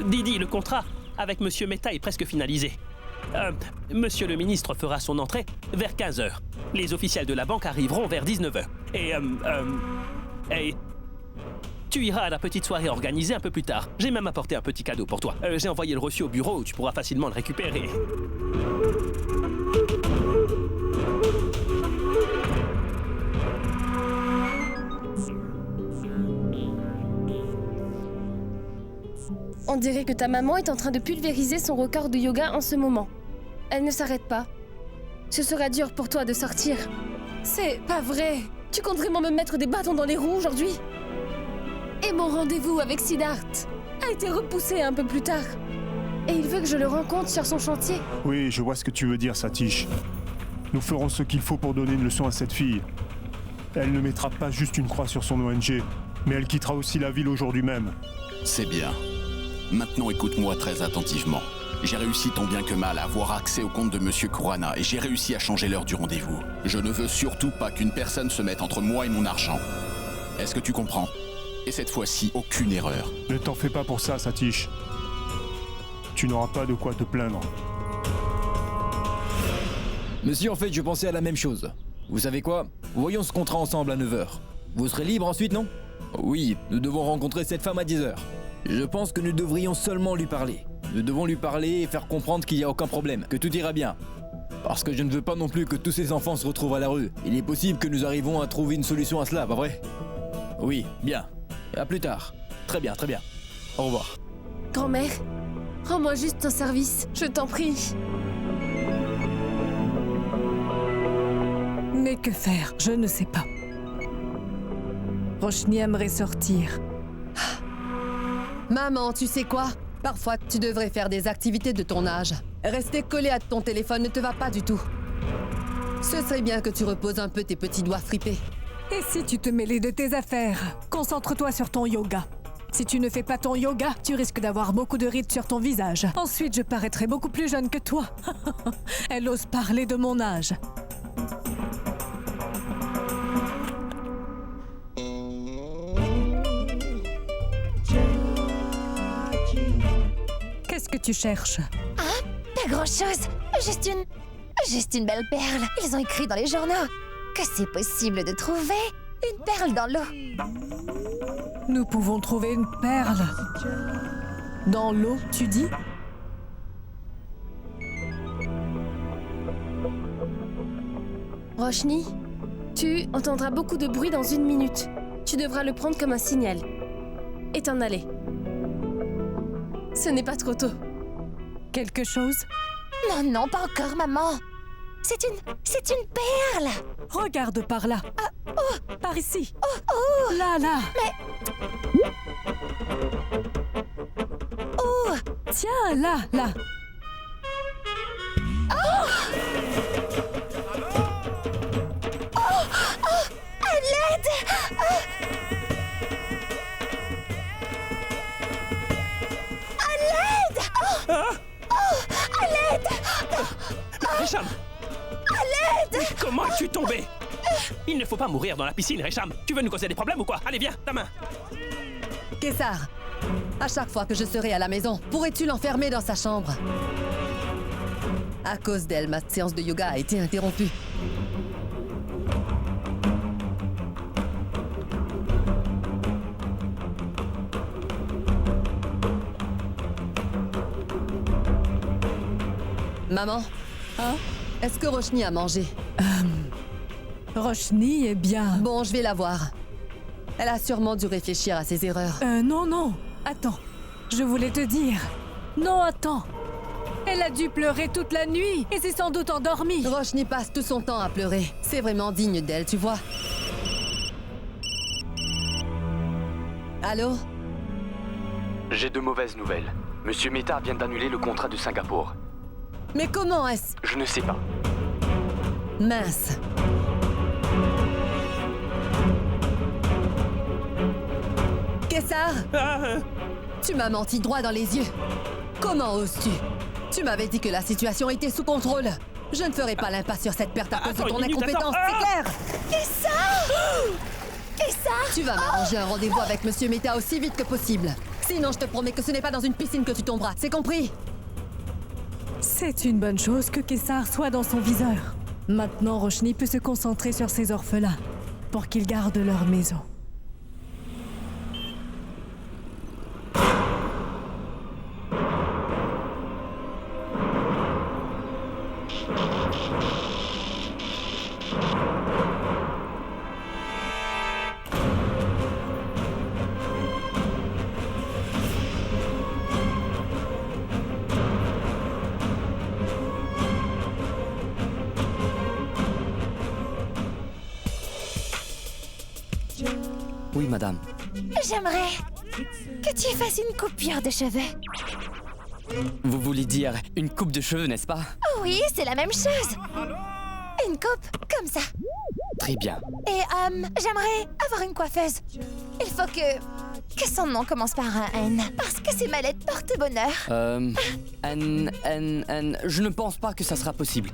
Didi, le contrat avec Monsieur Mehta est presque finalisé. Monsieur le ministre fera son entrée vers 15h. Les officiels de la banque arriveront vers 19h. Et tu iras à la petite soirée organisée un peu plus tard. J'ai même apporté un petit cadeau pour toi. J'ai envoyé le reçu au bureau où tu pourras facilement le récupérer. On dirait que ta maman est en train de pulvériser son record de yoga en ce moment. Elle ne s'arrête pas. Ce sera dur pour toi de sortir. C'est pas vrai. Tu comptes vraiment me mettre des bâtons dans les roues aujourd'hui? Et mon rendez-vous avec Siddharth a été repoussé un peu plus tard. Et il veut que je le rencontre sur son chantier. Oui, je vois ce que tu veux dire, Satish. Nous ferons ce qu'il faut pour donner une leçon à cette fille. Elle ne mettra pas juste une croix sur son ONG, mais elle quittera aussi la ville aujourd'hui même. C'est bien. Maintenant, écoute-moi très attentivement. J'ai réussi tant bien que mal à avoir accès au compte de Monsieur Kurana et j'ai réussi à changer l'heure du rendez-vous. Je ne veux surtout pas qu'une personne se mette entre moi et mon argent. Est-ce que tu comprends? Et cette fois-ci, aucune erreur. Ne t'en fais pas pour ça, Satish. Tu n'auras pas de quoi te plaindre. Monsieur, en fait, je pensais à la même chose. Vous savez quoi? Voyons ce contrat ensemble à 9h. Vous serez libre ensuite, non? Oui, nous devons rencontrer cette femme à 10h. Je pense que nous devrions seulement lui parler. Nous devons lui parler et faire comprendre qu'il n'y a aucun problème, que tout ira bien. Parce que je ne veux pas non plus que tous ces enfants se retrouvent à la rue. Il est possible que nous arrivons à trouver une solution à cela, pas vrai? Oui, bien. À plus tard. Très bien, très bien. Au revoir. Grand-mère, rends-moi juste un service, je t'en prie. Mais que faire? Je ne sais pas. Roshni aimerait sortir. Maman, tu sais quoi? Parfois, tu devrais faire des activités de ton âge. Rester collé à ton téléphone ne te va pas du tout. Ce serait bien que tu reposes un peu tes petits doigts fripés. Et si tu te mêlais de tes affaires? Concentre-toi sur ton yoga. Si tu ne fais pas ton yoga, tu risques d'avoir beaucoup de rides sur ton visage. Ensuite, je paraîtrai beaucoup plus jeune que toi. Elle ose parler de mon âge. Qu'est-ce que tu cherches? Ah, pas grand-chose. Juste une belle perle. Ils ont écrit dans les journaux que c'est possible de trouver une perle dans l'eau. Nous pouvons trouver une perle. Dans l'eau, tu dis? Roshni, tu entendras beaucoup de bruit dans 1 minute. Tu devras le prendre comme un signal. Et t'en aller. Ce n'est pas trop tôt. Quelque chose? Non, pas encore, maman. C'est une perle. Regarde par là. Par ici. Oh. Là. Mais... Oh. Tiens, là. À l'aide. À l'aide. Resham! À l'aide. Comment es-tu tombé? Il ne faut pas mourir dans la piscine, Resham. Tu veux nous causer des problèmes ou quoi? Allez, viens, ta main. Kessar, à chaque fois que je serai à la maison, pourrais-tu l'enfermer dans sa chambre? À cause d'elle, ma séance de yoga a été interrompue. Maman? Hein? Est-ce que Roshni a mangé? Roshni est bien... Bon, je vais la voir. Elle a sûrement dû réfléchir à ses erreurs. Non. Attends. Je voulais te dire... Non, attends. Elle a dû pleurer toute la nuit et s'est sans doute endormie. Roshni passe tout son temps à pleurer. C'est vraiment digne d'elle, tu vois. Allô? J'ai de mauvaises nouvelles. Monsieur Mehta vient d'annuler le contrat de Singapour. Mais comment est-ce? Je ne sais pas. Mince. Kessar? Tu m'as menti droit dans les yeux. Comment oses-tu? Tu m'avais dit que la situation était sous contrôle. Je ne ferai pas l'impasse sur cette perte à cause de ton incompétence, c'est clair? Kessar! Kessar! Tu vas m'arranger un rendez-vous avec Monsieur Meta aussi vite que possible. Sinon, je te promets que ce n'est pas dans une piscine que tu tomberas. C'est compris? C'est une bonne chose que Kessar soit dans son viseur. Maintenant, Roshni peut se concentrer sur ses orphelins pour qu'ils gardent leur maison. Oui, madame. J'aimerais que tu fasses une coupure de cheveux. Vous voulez dire une coupe de cheveux, n'est-ce pas? Oui, c'est la même chose. Une coupe comme ça. Très bien. Et j'aimerais avoir une coiffeuse. Il faut que son nom commence par un N. Parce que ces mallettes portent bonheur. Je ne pense pas que ça sera possible.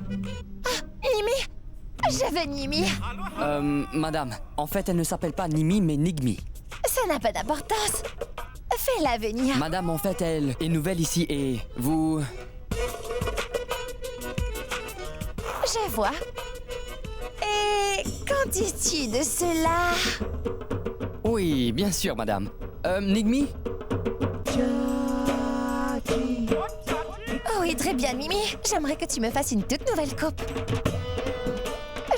Nimi. Je veux Nimi. Madame, en fait, elle ne s'appelle pas Nimi, mais Nigmi. Ça n'a pas d'importance. Fais-la venir. Madame, en fait, elle est nouvelle ici et vous... Je vois. Et qu'en dis-tu de cela? Oui, bien sûr, madame. Nigmi? Oui, très bien, Mimi. J'aimerais que tu me fasses une toute nouvelle coupe.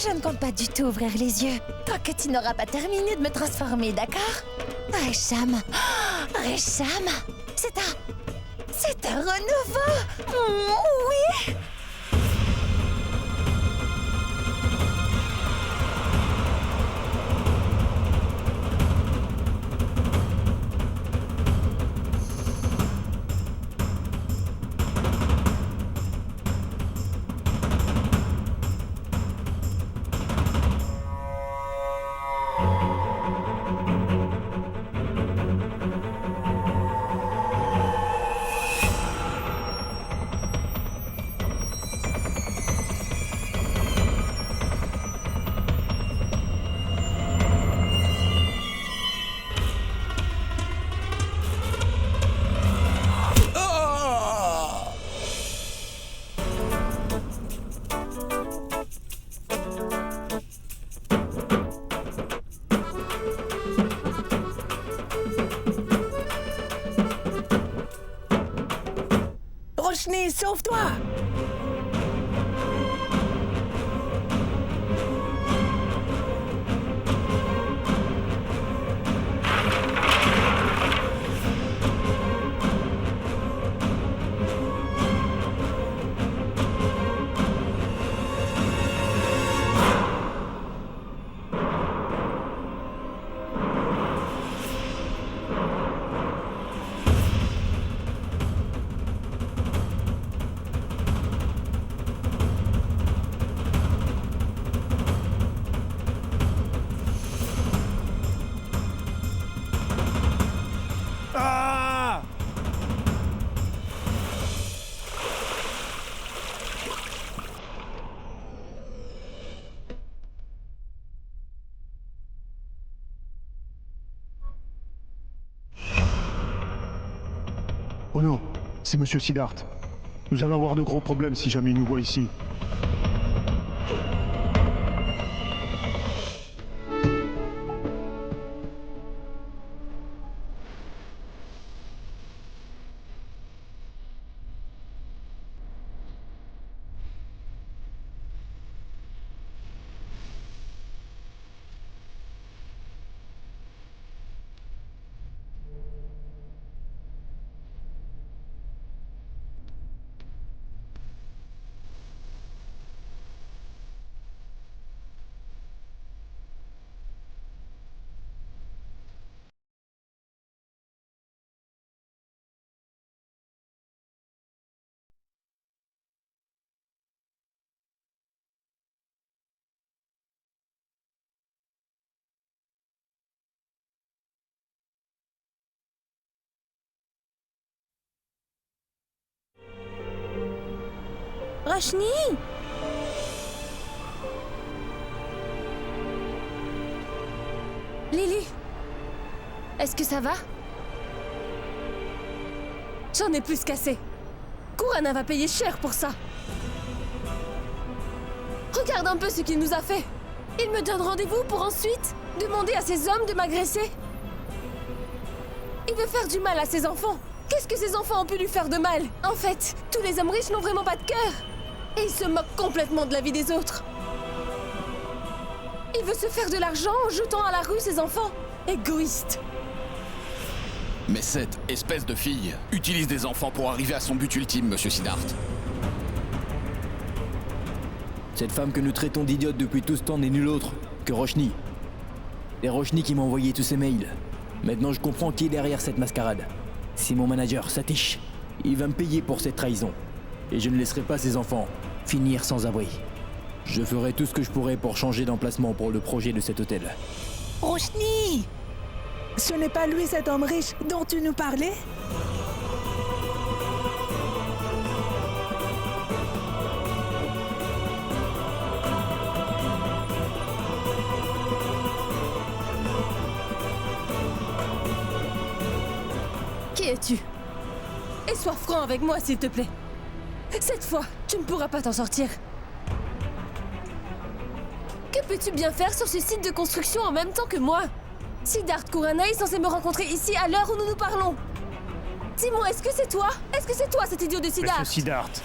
Je ne compte pas du tout ouvrir les yeux tant que tu n'auras pas terminé de me transformer, d'accord? Resham. Oh, Resham. C'est un renouveau. Oui. Roshni, sauve-toi! Ah! Oh non, c'est Monsieur Siddharth. Nous allons avoir de gros problèmes si jamais il nous voit ici. Roshni! Lily, est-ce que ça va? J'en ai plus qu'assez. Kurana va payer cher pour ça. Regarde un peu ce qu'il nous a fait. Il me donne rendez-vous pour ensuite demander à ces hommes de m'agresser. Il veut faire du mal à ses enfants. Qu'est-ce que ces enfants ont pu lui faire de mal? En fait, tous les hommes riches n'ont vraiment pas de cœur. Et il se moque complètement de la vie des autres. Il veut se faire de l'argent en jetant à la rue ses enfants. Égoïste. Mais cette espèce de fille utilise des enfants pour arriver à son but ultime, monsieur Siddharth. Cette femme que nous traitons d'idiote depuis tout ce temps n'est nulle autre que Roshni. C'est Roshni qui m'a envoyé tous ces mails. Maintenant je comprends qui est derrière cette mascarade. C'est mon manager, Satish. Il va me payer pour cette trahison. Et je ne laisserai pas ces enfants finir sans abri. Je ferai tout ce que je pourrai pour changer d'emplacement pour le projet de cet hôtel. Roshni! Ce n'est pas lui cet homme riche dont tu nous parlais? Qui es-tu? Et sois franc avec moi, s'il te plaît. Cette fois, tu ne pourras pas t'en sortir. Que peux-tu bien faire sur ce site de construction en même temps que moi? Siddharth Kurana est censé me rencontrer ici à l'heure où nous nous parlons. Dis-moi, est-ce que c'est toi? Est-ce que c'est toi cet idiot de Siddharth? Monsieur Siddharth.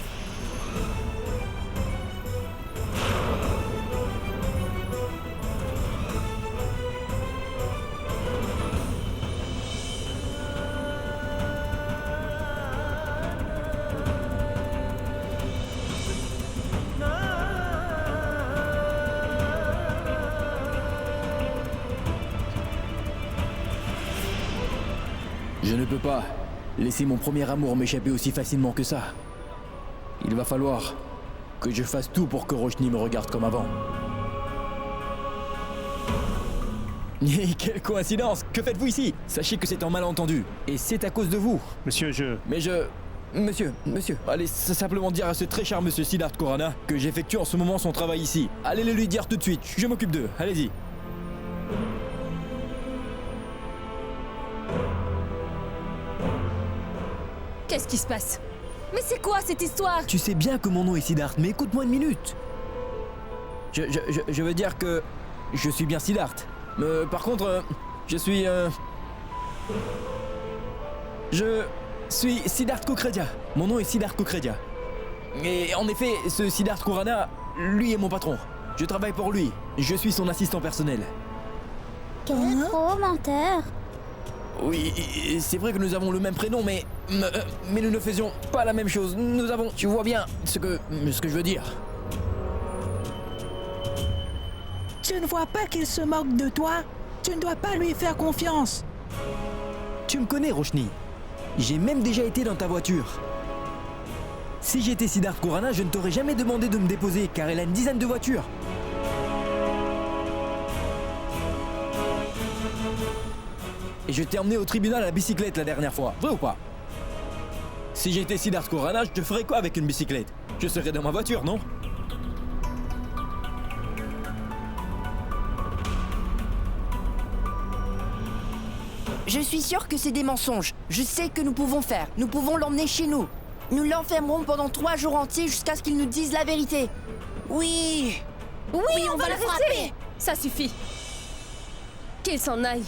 Je ne peux pas laisser mon premier amour m'échapper aussi facilement que ça. Il va falloir que je fasse tout pour que Roshni me regarde comme avant. Et quelle coïncidence! Que faites-vous ici? Sachez que c'est un malentendu. Et c'est à cause de vous. Monsieur, Mais je... Monsieur, allez simplement dire à ce très cher monsieur Siddharth Kurana que j'effectue en ce moment son travail ici. Allez le lui dire tout de suite, je m'occupe d'eux, allez-y. Qu'est-ce qui se passe? Mais c'est quoi cette histoire? Tu sais bien que mon nom est Siddharth, mais écoute-moi une minute. Je veux dire que je suis bien Siddharth. Par contre, je suis Siddharth Kokredia. Mon nom est Siddharth Kokredia. Et en effet, ce Siddharth Kurana, lui est mon patron. Je travaille pour lui. Je suis son assistant personnel. Quel gros menteur! Oui, c'est vrai que nous avons le même prénom, mais nous ne faisions pas la même chose. Nous avons... Tu vois bien ce que je veux dire. Tu ne vois pas qu'il se moque de toi? Tu ne dois pas lui faire confiance. Tu me connais, Roshni. J'ai même déjà été dans ta voiture. Si j'étais Siddharth Kurana, je ne t'aurais jamais demandé de me déposer, car elle a une dizaine de voitures. Et je t'ai emmené au tribunal à la bicyclette la dernière fois, vrai ou pas? Si j'étais Siddharth Kurana, je te ferais quoi avec une bicyclette? Je serais dans ma voiture, non? Je suis sûr que c'est des mensonges. Je sais que nous pouvons faire. Nous pouvons l'emmener chez nous. Nous l'enfermerons pendant 3 jours entiers jusqu'à ce qu'il nous dise la vérité. Oui! Oui, on va le frapper! Ça suffit. Qu'il s'en aille.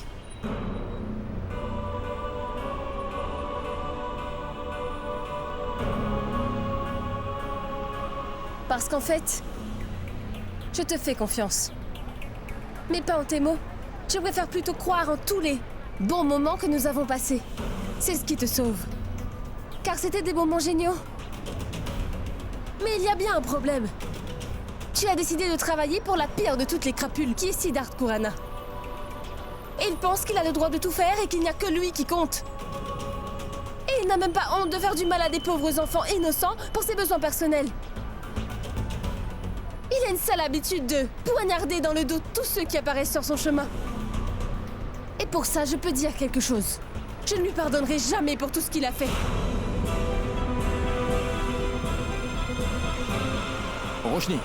Parce qu'en fait, je te fais confiance. Mais pas en tes mots. Je préfère plutôt croire en tous les bons moments que nous avons passés. C'est ce qui te sauve. Car c'était des moments géniaux. Mais il y a bien un problème. Tu as décidé de travailler pour la pire de toutes les crapules, qui est Siddharth Kurana. Et il pense qu'il a le droit de tout faire et qu'il n'y a que lui qui compte. Et il n'a même pas honte de faire du mal à des pauvres enfants innocents pour ses besoins personnels. Il a une sale habitude de poignarder dans le dos tous ceux qui apparaissent sur son chemin. Et pour ça, je peux dire quelque chose. Je ne lui pardonnerai jamais pour tout ce qu'il a fait. Roshni.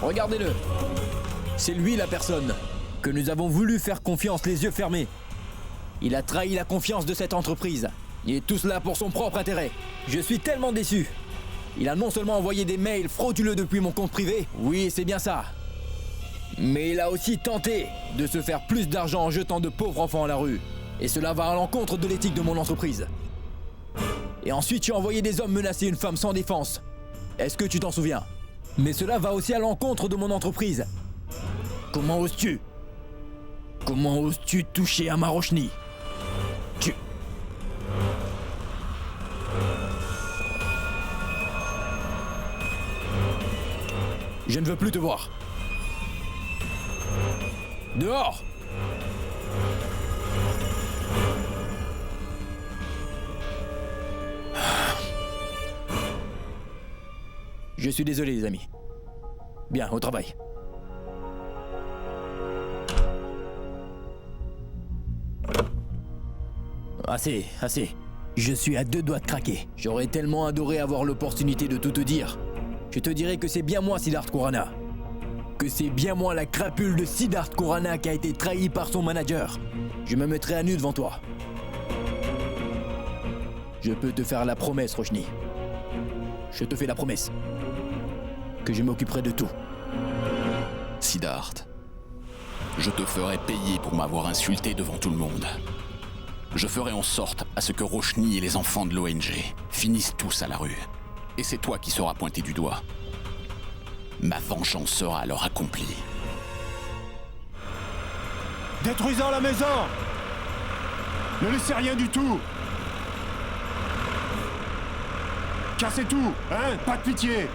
Regardez-le. C'est lui la personne que nous avons voulu faire confiance les yeux fermés. Il a trahi la confiance de cette entreprise. Et tout cela pour son propre intérêt. Je suis tellement déçu. Il a non seulement envoyé des mails frauduleux depuis mon compte privé, oui, c'est bien ça. Mais il a aussi tenté de se faire plus d'argent en jetant de pauvres enfants à la rue. Et cela va à l'encontre de l'éthique de mon entreprise. Et ensuite, tu as envoyé des hommes menacer une femme sans défense. Est-ce que tu t'en souviens? Mais cela va aussi à l'encontre de mon entreprise. Comment oses-tu? Comment oses-tu toucher à ma Roshni? Je ne veux plus te voir. Dehors! Je suis désolé, les amis. Bien, au travail. Assez, assez. Je suis à 2 doigts de craquer. J'aurais tellement adoré avoir l'opportunité de tout te dire. Je te dirais que c'est bien moi, Siddharth Khurana. Que c'est bien moi la crapule de Siddharth Khurana qui a été trahi par son manager. Je me mettrai à nu devant toi. Je peux te faire la promesse, Roshni. Je te fais la promesse. Que je m'occuperai de tout. Siddharth, je te ferai payer pour m'avoir insulté devant tout le monde. Je ferai en sorte à ce que Roshni et les enfants de l'ONG finissent tous à la rue. Et c'est toi qui seras pointé du doigt. Ma vengeance sera alors accomplie. Détruisons la maison! Ne laissez rien du tout! Cassez tout, hein? Pas de pitié!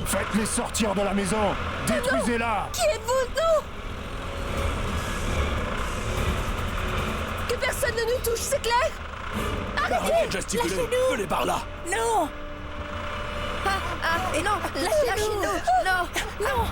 Faites-les sortir de la maison! Détruisez-la! Qui êtes-vous, non? Que personne ne nous touche, c'est clair? Arrêtez de gesticuler! Venez par là! Non! Et non! Lâchez-nous! Non! Non!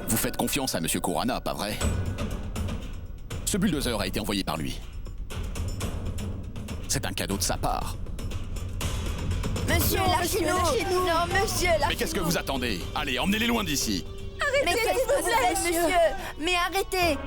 Vous faites confiance à M. Khurana, pas vrai? Ce bulldozer a été envoyé par lui. C'est un cadeau de sa part. Monsieur, lâchez-nous! Non, monsieur, lâchez-nous! Mais qu'est-ce que vous attendez? Allez, emmenez-les loin d'ici! Mais qu'est-ce que vous faites, monsieur? Mais arrêtez!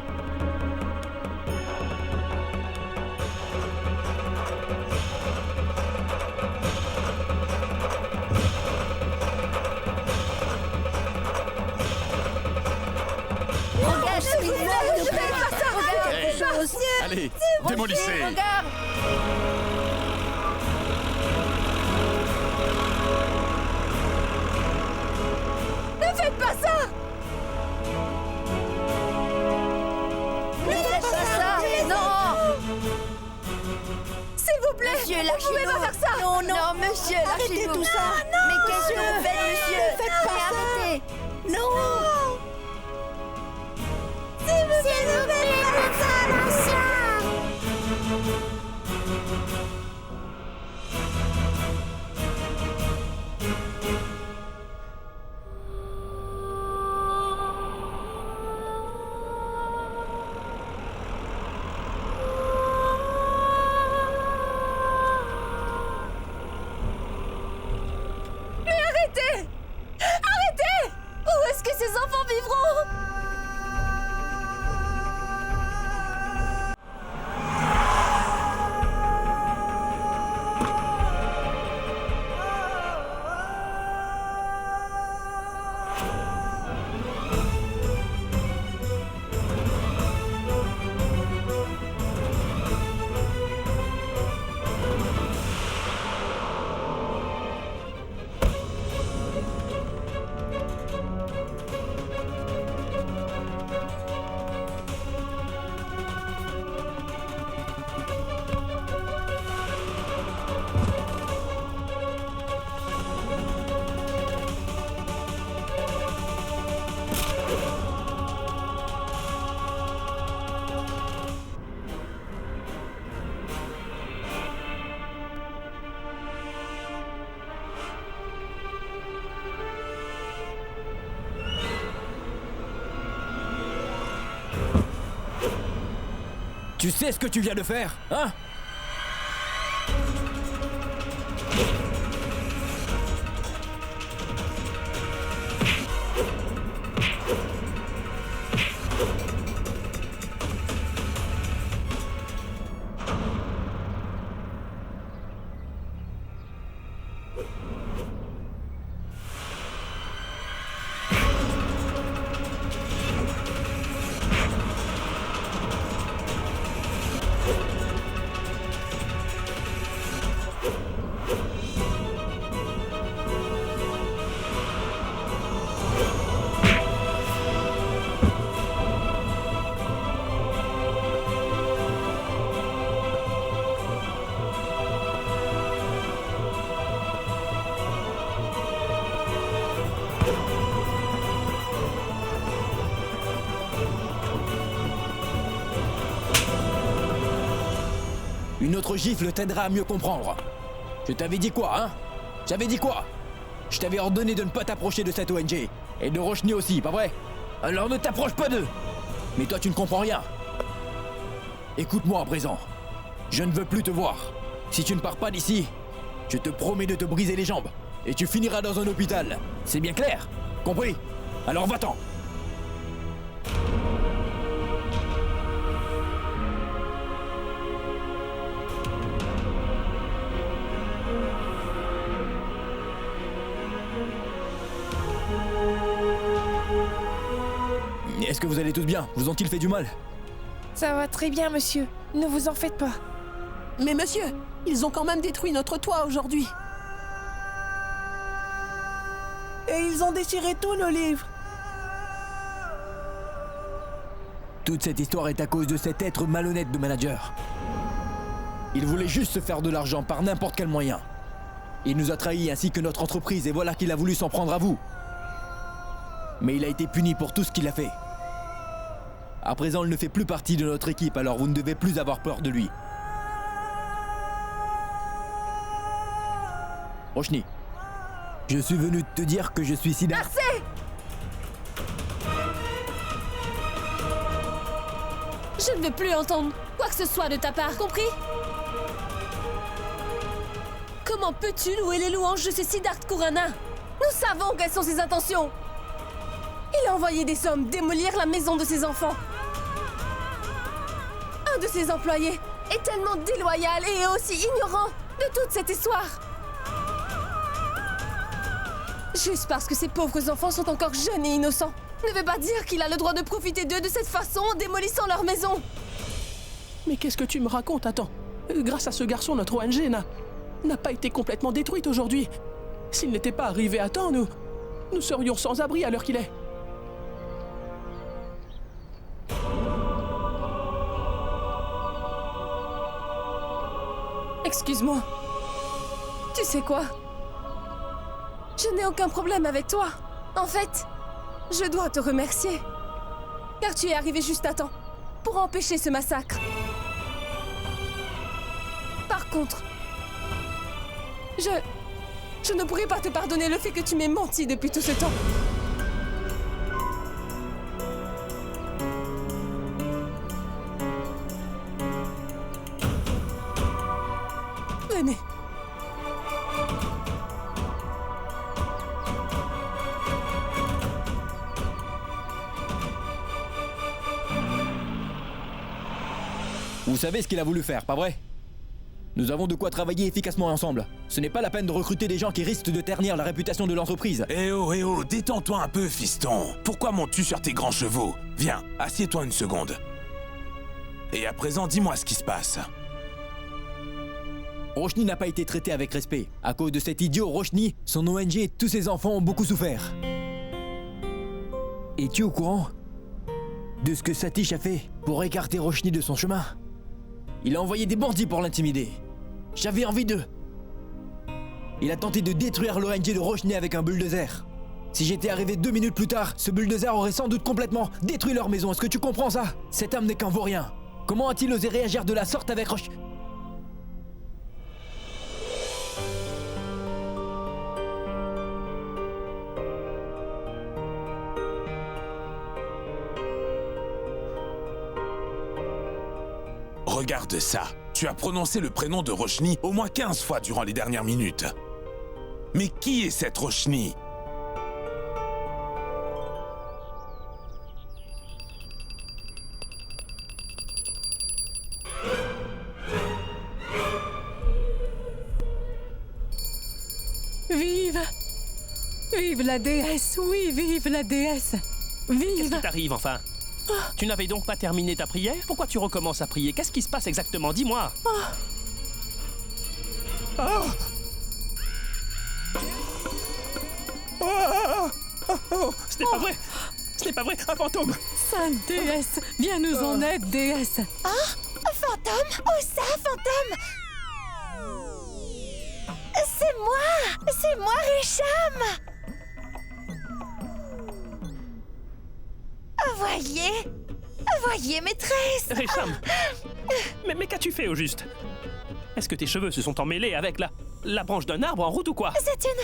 Allez, démolissez! Regarde! Ne faites pas ça! Ne faites pas ça! Non! S'il vous plaît! Monsieur, vous lâchez-nous! pouvez pas faire ça! Non, monsieur, Arrêtez lâchez-nous! tout ça! Mais qu'est-ce que vous faites, monsieur? Ne faites pas ça! Arrêtez! Non! S'il vous plaît, faites ça, l'ancien! Mais arrêtez! Arrêtez! Où est-ce que ces enfants Tu sais ce que tu viens de faire, hein? Une autre gifle t'aidera à mieux comprendre. Je t'avais dit quoi, hein? J'avais dit quoi? Je t'avais ordonné de ne pas t'approcher de cette ONG. Et de Roshni aussi, pas vrai? Alors ne t'approche pas d'eux! Mais toi tu ne comprends rien. Écoute-moi à présent. Je ne veux plus te voir. Si tu ne pars pas d'ici, je te promets de te briser les jambes. Et tu finiras dans un hôpital. C'est bien clair? Compris? Alors va-t'en! Est-ce que vous allez tous bien? Vous ont-ils fait du mal? Ça va très bien, monsieur. Ne vous en faites pas. Mais monsieur, ils ont quand même détruit notre toit aujourd'hui. Et ils ont déchiré tous nos livres. Toute cette histoire est à cause de cet être malhonnête de manager. Il voulait juste se faire de l'argent par n'importe quel moyen. Il nous a trahis ainsi que notre entreprise et voilà qu'il a voulu s'en prendre à vous. Mais il a été puni pour tout ce qu'il a fait. À présent, il ne fait plus partie de notre équipe, alors vous ne devez plus avoir peur de lui. Roshni, je suis venu te dire que je suis Siddharth. Assez! Je ne veux plus entendre quoi que ce soit de ta part, compris? Comment peux-tu louer les louanges de ce Siddharth Khurana? Nous savons quelles sont ses intentions. Il a envoyé des hommes démolir la maison de ses enfants. Un de ses employés est tellement déloyal et aussi ignorant de toute cette histoire. Juste parce que ces pauvres enfants sont encore jeunes et innocents ne veut pas dire qu'il a le droit de profiter d'eux de cette façon en démolissant leur maison. Mais qu'est-ce que tu me racontes? Attends. Grâce à ce garçon, notre ONG n'a pas été complètement détruite aujourd'hui. S'il n'était pas arrivé à temps, nous serions sans abri à l'heure qu'il est. Excuse-moi. Tu sais quoi? Je n'ai aucun problème avec toi. En fait, je dois te remercier. Car tu es arrivé juste à temps pour empêcher ce massacre. Par contre, je ne pourrai pas te pardonner le fait que tu m'aies menti depuis tout ce temps. Venez. Vous savez ce qu'il a voulu faire, pas vrai? Nous avons de quoi travailler efficacement ensemble. Ce n'est pas la peine de recruter des gens qui risquent de ternir la réputation de l'entreprise. Eh oh, détends-toi un peu, fiston. Pourquoi montes-tu sur tes grands chevaux? Viens, assieds-toi une seconde. Et à présent, dis-moi ce qui se passe. Roshni n'a pas été traité avec respect. À cause de cet idiot Roshni, son ONG et tous ses enfants ont beaucoup souffert. Es-tu au courant de ce que Satish a fait pour écarter Roshni de son chemin? Il a envoyé des bandits pour l'intimider. J'avais envie d'eux. Il a tenté de détruire l'ONG de Roshni avec un bulldozer. Si j'étais arrivé 2 minutes plus tard, ce bulldozer aurait sans doute complètement détruit leur maison. Est-ce que tu comprends ça? Cet homme n'est qu'un vaurien. Comment a-t-il osé réagir de la sorte avec Roshni? Regarde ça. Tu as prononcé le prénom de Roshni au moins 15 fois durant les dernières minutes. Mais qui est cette Roshni? Vive! Vive la déesse, oui, vive la déesse! Qu'est-ce Vive! qui t'arrive, enfin? Tu n'avais donc pas terminé ta prière? Pourquoi tu recommences à prier? Qu'est-ce qui se passe exactement? Dis-moi. Ce n'est pas vrai! Ce n'est pas vrai! Un fantôme! Sainte déesse, viens nous en aide, déesse! Ah, fantôme? Où ça, fantôme? C'est moi, Richam! Voyez, maîtresse! Richam! Mais qu'as-tu fait au juste? Est-ce que tes cheveux se sont emmêlés avec la branche d'un arbre en route ou quoi? C'est une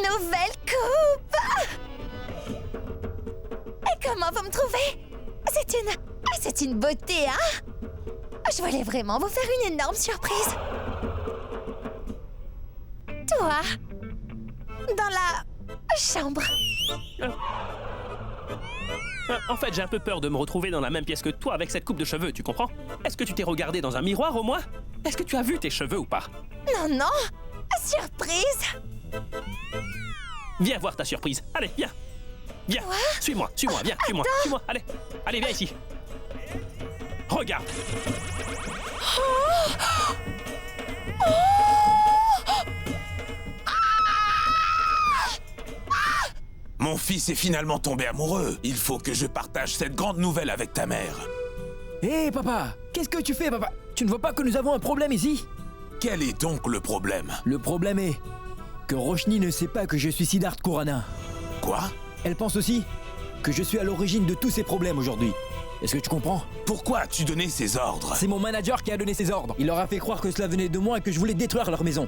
nouvelle coupe! Et comment vous me trouvez? C'est une beauté, hein? Je voulais vraiment vous faire une énorme surprise. Toi, dans la chambre. En fait, j'ai un peu peur de me retrouver dans la même pièce que toi avec cette coupe de cheveux, tu comprends? Est-ce que tu t'es regardé dans un miroir au moins? Est-ce que tu as vu tes cheveux ou pas? Non, surprise! Viens voir ta surprise. Allez, viens. Viens. Quoi? Suis-moi, viens, suis-moi. Allez, viens ici. Regarde. Mon fils est finalement tombé amoureux. Il faut que je partage cette grande nouvelle avec ta mère. Hé, papa! Qu'est-ce que tu fais, papa? Tu ne vois pas que nous avons un problème ici? Quel est donc le problème? Le problème est que Roshni ne sait pas que je suis Siddharth Khurana. Quoi? Elle pense aussi que je suis à l'origine de tous ces problèmes aujourd'hui. Est-ce que tu comprends? Pourquoi as-tu donné ces ordres? C'est mon manager qui a donné ces ordres. Il leur a fait croire que cela venait de moi et que je voulais détruire leur maison.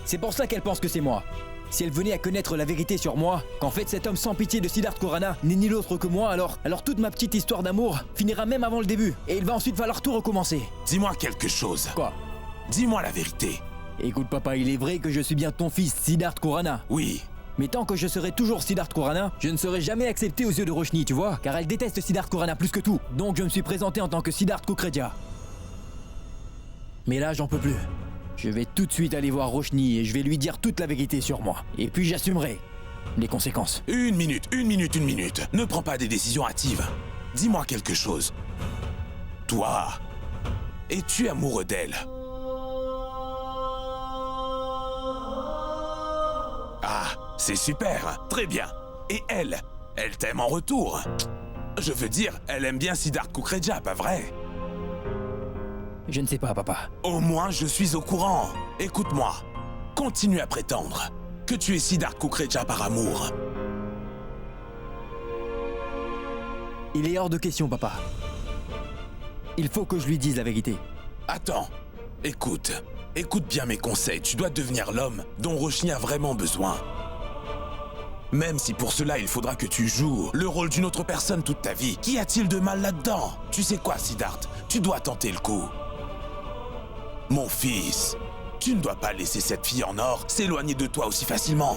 C'est pour ça qu'elle pense que c'est moi. Si elle venait à connaître la vérité sur moi, qu'en fait cet homme sans pitié de Siddharth Khurana n'est ni l'autre que moi, alors toute ma petite histoire d'amour finira même avant le début. Et il va ensuite falloir tout recommencer. Dis-moi quelque chose. Quoi? Dis-moi la vérité. Écoute papa, il est vrai que je suis bien ton fils, Siddharth Khurana. Oui. Mais tant que je serai toujours Siddharth Khurana, je ne serai jamais accepté aux yeux de Roshni, tu vois? Car elle déteste Siddharth Khurana plus que tout. Donc je me suis présenté en tant que Siddharth Kukreja. Mais là, j'en peux plus. Je vais tout de suite aller voir Roshni et je vais lui dire toute la vérité sur moi. Et puis j'assumerai les conséquences. Une minute. Ne prends pas des décisions hâtives. Dis-moi quelque chose. Toi, es-tu amoureux d'elle? Ah, c'est super. Très bien. Et elle t'aime en retour. Je veux dire, elle aime bien Siddharth Kukreja, pas vrai? Je ne sais pas, papa. Au moins, je suis au courant. Écoute-moi. Continue à prétendre que tu es Siddharth Kukreja par amour. Il est hors de question, papa. Il faut que je lui dise la vérité. Attends. Écoute bien mes conseils. Tu dois devenir l'homme dont Roshni a vraiment besoin. Même si pour cela, il faudra que tu joues le rôle d'une autre personne toute ta vie. Qu'y a-t-il de mal là-dedans? Tu sais quoi, Siddharth? Tu dois tenter le coup. Mon fils, tu ne dois pas laisser cette fille en or s'éloigner de toi aussi facilement.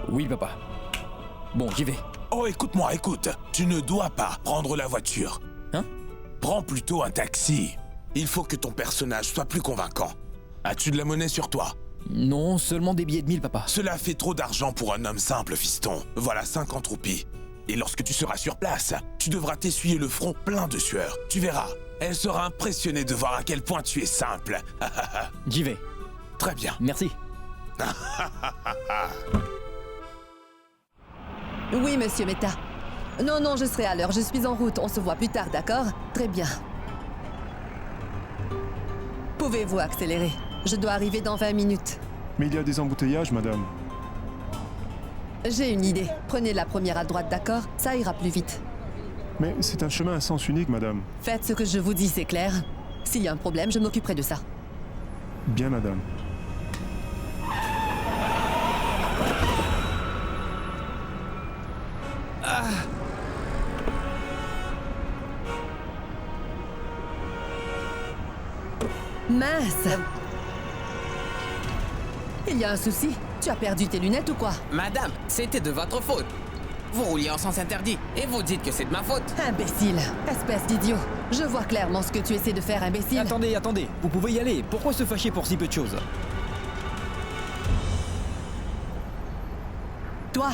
Oui, papa. Bon, j'y vais. Oh, écoute-moi. Tu ne dois pas prendre la voiture. Hein? Prends plutôt un taxi. Il faut que ton personnage soit plus convaincant. As-tu de la monnaie sur toi? Non, seulement des billets de 1000, papa. Cela fait trop d'argent pour un homme simple, fiston. Voilà 50 roupies. Et lorsque tu seras sur place, tu devras t'essuyer le front plein de sueur. Tu verras, elle sera impressionnée de voir à quel point tu es simple. J'y vais. Très bien. Merci. Oui, monsieur Mehta. Non, je serai à l'heure. Je suis en route. On se voit plus tard, d'accord? Très bien. Pouvez-vous accélérer? Je dois arriver dans 20 minutes. Mais il y a des embouteillages, madame. J'ai une idée. Prenez la première à droite, d'accord? Ça ira plus vite. Mais c'est un chemin à sens unique, madame. Faites ce que je vous dis, c'est clair? S'il y a un problème, je m'occuperai de ça. Bien, madame. Mince! Il y a un souci? Tu as perdu tes lunettes ou quoi? Madame, c'était de votre faute. Vous rouliez en sens interdit et vous dites que c'est de ma faute. Imbécile! Espèce d'idiot! Je vois clairement ce que tu essaies de faire, imbécile. Attendez, vous pouvez y aller. Pourquoi se fâcher pour si peu de choses? Toi?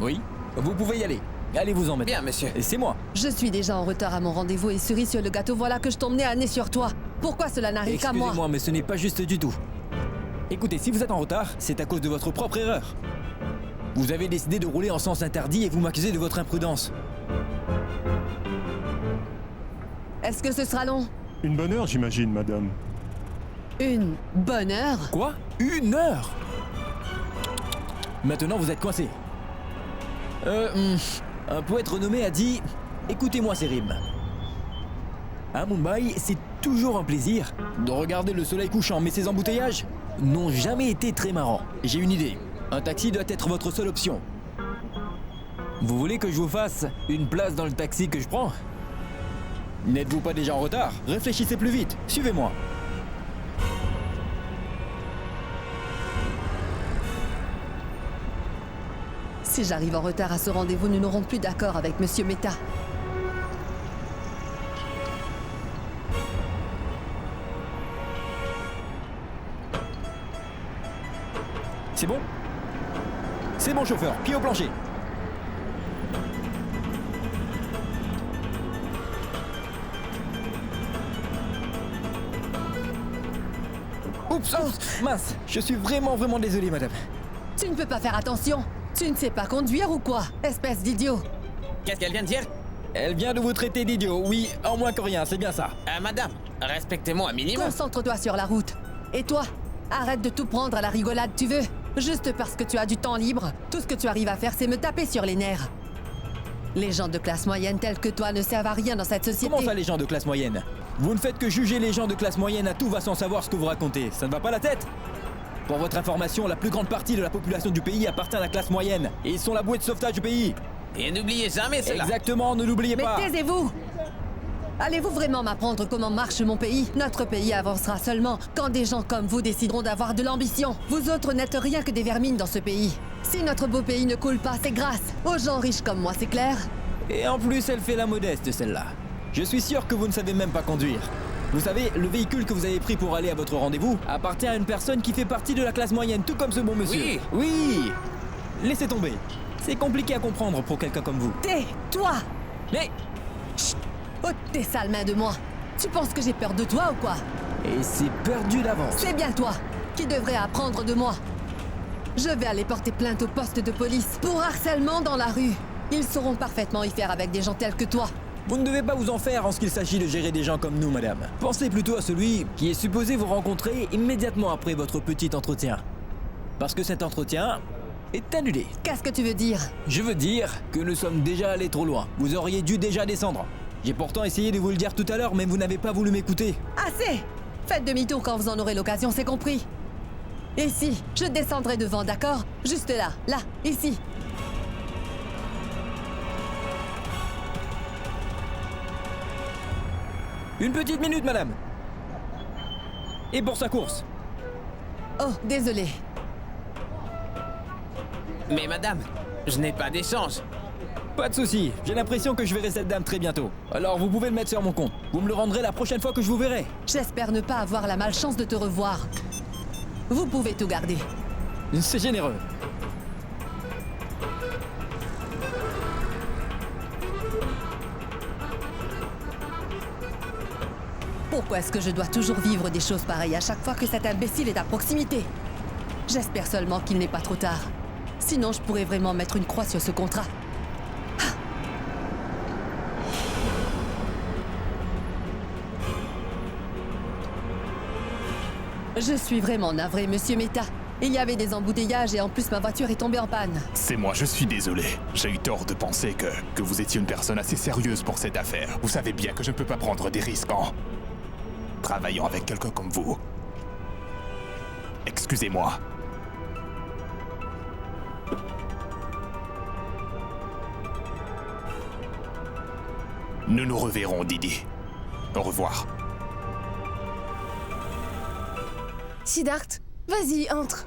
Oui, vous pouvez y aller. Allez-vous en mettre. Bien, monsieur. Et c'est moi. Je suis déjà en retard à mon rendez-vous et cerise sur le gâteau, voilà que je t'emmenais à nez sur toi. Pourquoi cela n'arrive qu'à moi? Excusez-moi, mais ce n'est pas juste du tout. Écoutez, si vous êtes en retard, c'est à cause de votre propre erreur. Vous avez décidé de rouler en sens interdit et vous m'accusez de votre imprudence. Est-ce que ce sera long? Une bonne heure, j'imagine, madame. Une bonne heure? Quoi? 1 heure? Maintenant, vous êtes coincé. Un poète renommé a dit « Écoutez-moi ces rimes. À Mumbai, c'est toujours un plaisir de regarder le soleil couchant, mais ces embouteillages n'ont jamais été très marrants. J'ai une idée. Un taxi doit être votre seule option. Vous voulez que je vous fasse une place dans le taxi que je prends? N'êtes-vous pas déjà en retard? Réfléchissez plus vite. Suivez-moi. Si j'arrive en retard à ce rendez-vous, nous n'aurons plus d'accord avec Monsieur Mehta. C'est bon? C'est bon, chauffeur. Pied au plancher. Oups, mince. Je suis vraiment désolé, madame. Tu ne peux pas faire attention. Tu ne sais pas conduire ou quoi? Espèce d'idiot. Qu'est-ce qu'elle vient de dire? Elle vient de vous traiter d'idiot, oui, en moins que rien, c'est bien ça. Madame, respectez-moi un minimum. Concentre-toi sur la route. Et toi, arrête de tout prendre à la rigolade, tu veux? Juste parce que tu as du temps libre, tout ce que tu arrives à faire, c'est me taper sur les nerfs. Les gens de classe moyenne tels que toi ne servent à rien dans cette société. Comment ça, les gens de classe moyenne? Vous ne faites que juger les gens de classe moyenne à tout va sans savoir ce que vous racontez. Ça ne va pas la tête? Pour votre information, la plus grande partie de la population du pays appartient à la classe moyenne. Et ils sont la bouée de sauvetage du pays. Et n'oubliez jamais cela. Exactement, ne l'oubliez pas. Mais taisez-vous! Allez-vous vraiment m'apprendre comment marche mon pays? Notre pays avancera seulement quand des gens comme vous décideront d'avoir de l'ambition. Vous autres n'êtes rien que des vermines dans ce pays. Si notre beau pays ne coule pas, c'est grâce aux gens riches comme moi, c'est clair? Et en plus, elle fait la modeste, celle-là. Je suis sûr que vous ne savez même pas conduire. Vous savez, le véhicule que vous avez pris pour aller à votre rendez-vous appartient à une personne qui fait partie de la classe moyenne, tout comme ce bon monsieur. Oui. Oui. Laissez tomber. C'est compliqué à comprendre pour quelqu'un comme vous. Tais-toi! Mais... Chut! Ôte tes sales mains de moi! Tu penses que j'ai peur de toi ou quoi? Et c'est perdu d'avance. C'est bien toi qui devrais apprendre de moi. Je vais aller porter plainte au poste de police pour harcèlement dans la rue. Ils sauront parfaitement y faire avec des gens tels que toi. Vous ne devez pas vous en faire en ce qu'il s'agit de gérer des gens comme nous, madame. Pensez plutôt à celui qui est supposé vous rencontrer immédiatement après votre petit entretien. Parce que cet entretien est annulé. Qu'est-ce que tu veux dire? Je veux dire que nous sommes déjà allés trop loin. Vous auriez dû déjà descendre. J'ai pourtant essayé de vous le dire tout à l'heure, mais vous n'avez pas voulu m'écouter. Assez! Faites demi-tour quand vous en aurez l'occasion, c'est compris. Ici, je descendrai devant, d'accord? Juste là, ici. Une petite minute, madame. Et pour sa course. Oh, désolé. Mais madame, je n'ai pas d'échange. Pas de souci, j'ai l'impression que je verrai cette dame très bientôt. Alors vous pouvez le mettre sur mon compte. Vous me le rendrez la prochaine fois que je vous verrai. J'espère ne pas avoir la malchance de te revoir. Vous pouvez tout garder. C'est généreux. Pourquoi est-ce que je dois toujours vivre des choses pareilles à chaque fois que cet imbécile est à proximité? J'espère seulement qu'il n'est pas trop tard. Sinon, je pourrais vraiment mettre une croix sur ce contrat. Je suis vraiment navré, Monsieur Mehta. Il y avait des embouteillages et en plus ma voiture est tombée en panne. C'est moi, je suis désolé. J'ai eu tort de penser que vous étiez une personne assez sérieuse pour cette affaire. Vous savez bien que je ne peux pas prendre des risques en travaillant avec quelqu'un comme vous. Excusez-moi. Nous nous reverrons, Didi. Au revoir. Siddharth, vas-y, entre.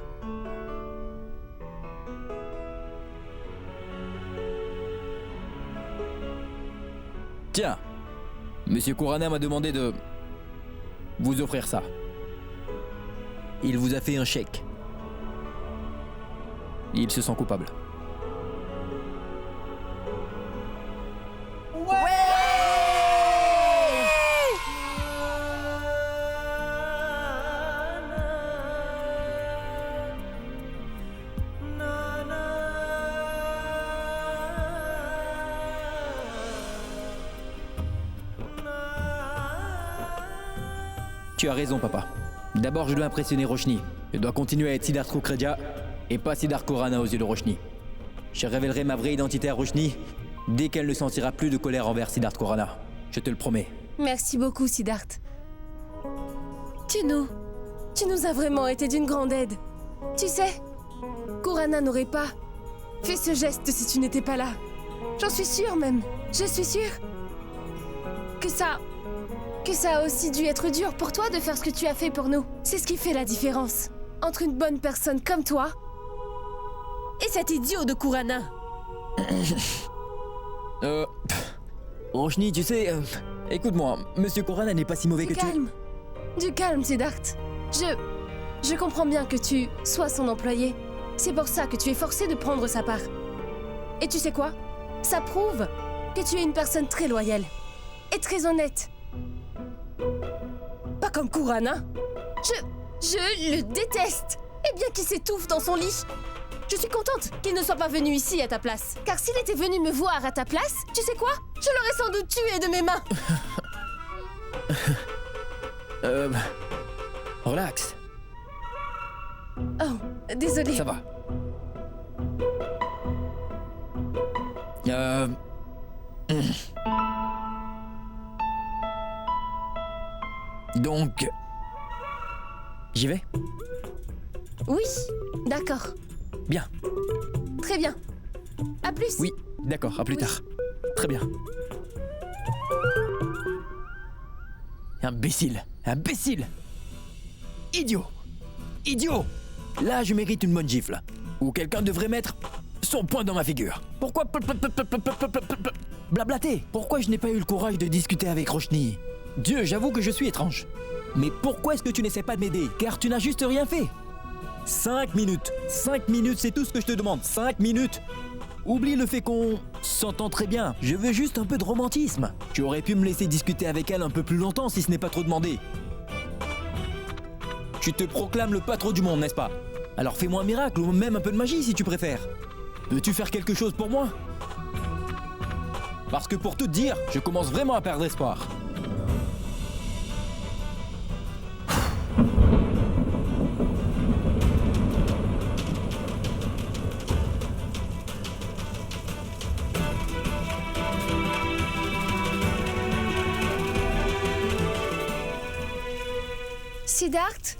Tiens, Monsieur Kurana m'a demandé de vous offrir ça. Il vous a fait un chèque. Il se sent coupable. Tu as raison, papa. D'abord, je dois impressionner Roshni. Je dois continuer à être Siddharth Kukreja et pas Siddharth Kurana aux yeux de Roshni. Je révélerai ma vraie identité à Roshni dès qu'elle ne sentira plus de colère envers Siddharth Kurana. Je te le promets. Merci beaucoup, Siddharth. Tu nous as vraiment été d'une grande aide. Tu sais, Kurana n'aurait pas fait ce geste si tu n'étais pas là. J'en suis sûre même. Je suis sûre que ça a aussi dû être dur pour toi de faire ce que tu as fait pour nous. C'est ce qui fait la différence entre une bonne personne comme toi et cet idiot de Kurana. Roshni, tu sais, écoute-moi, Monsieur Kurana n'est pas si mauvais que tu... Du calme, Siddharth. Je comprends bien que tu sois son employé. C'est pour ça que tu es forcé de prendre sa part. Et tu sais quoi? Ça prouve que tu es une personne très loyale et très honnête. Pas comme Kurana. Je le déteste. Et bien qu'il s'étouffe dans son lit. Je suis contente qu'il ne soit pas venu ici à ta place. Car s'il était venu me voir à ta place, tu sais quoi? Je l'aurais sans doute tué de mes mains. Relax. Oh, désolé. Ça va. Donc... J'y vais? Oui, d'accord. Bien. Très bien. À plus. Oui, d'accord, à plus tard. Très bien. Imbécile. Imbécile. Idiot. Idiot. Là, je mérite une bonne gifle. Ou quelqu'un devrait mettre son poing dans ma figure. Pourquoi blablater? Pourquoi je n'ai pas eu le courage de discuter avec Roshni? Dieu, j'avoue que je suis étrange. Mais pourquoi est-ce que tu n'essaies pas de m'aider? Car tu n'as juste rien fait. 5 minutes. 5 minutes, c'est tout ce que je te demande. 5 minutes. Oublie le fait qu'on s'entend très bien. Je veux juste un peu de romantisme. Tu aurais pu me laisser discuter avec elle un peu plus longtemps si ce n'est pas trop demandé. Tu te proclames le patron du monde, n'est-ce pas? Alors fais-moi un miracle ou même un peu de magie si tu préfères. Peux-tu faire quelque chose pour moi? Parce que pour tout te dire, je commence vraiment à perdre espoir. Siddharth?